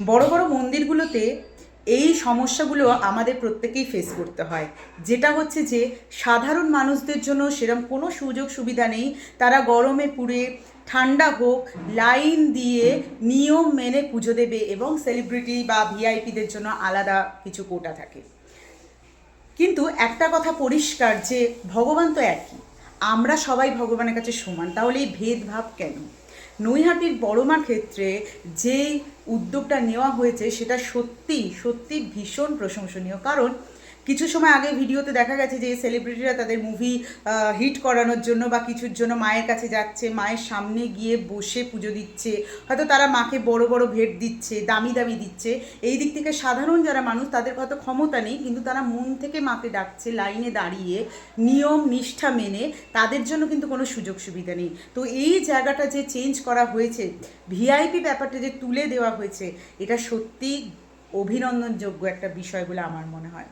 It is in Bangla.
বড় বড় মন্দিরগুলোতে এই সমস্যাগুলো আমাদের প্রত্যেকেই ফেস করতে হয়, যেটা হচ্ছে যে সাধারণ মানুষদের জন্য সেরকম কোনো সুযোগ সুবিধা নেই। তারা গরমে পুড়ে ঠান্ডা হোক লাইন দিয়ে নিয়ম মেনে পুজো দেবে, এবং সেলিব্রিটি বা ভিআইপিদের জন্য আলাদা কিছু কোটা থাকে। কিন্তু একটা কথা পরিষ্কার যে ভগবান তো একই, আমরা সবাই ভগবানের কাছে সমান, তাহলে এই ভেদভাব কেন? নৈহাটির বড়মার ক্ষেত্রে যেই উদ্যোগটা নেওয়া হয়েছে সেটা সত্যি সত্যি ভীষণ প্রশংসনীয়। কারণ কিছু সময় আগে ভিডিওতে দেখা গেছে যে সেলিব্রিটিরা তাদের মুভি হিট করানোর জন্য বা কিছুর জন্য মায়ের কাছে যাচ্ছে, মায়ের সামনে গিয়ে বসে পুজো দিচ্ছে, হয়তো তারা মাকে বড় বড় ভেট দিচ্ছে, দামি দামি দিচ্ছে। এই দিক থেকে সাধারণ যারা মানুষ তাদের হয়তো ক্ষমতা নেই, কিন্তু তারা মন থেকে মাকে ডাকছে লাইনে দাঁড়িয়ে নিয়ম নিষ্ঠা মেনে, তাদের জন্য কিন্তু কোনো সুযোগ সুবিধা নেই। তো এই জায়গাটা যে চেঞ্জ করা হয়েছে, ভিআইপি ব্যাপারটা যে তুলে দেওয়া হয়েছে, এটা সত্যি অভিনন্দনযোগ্য একটা বিষয় বলে আমার মনে হয়।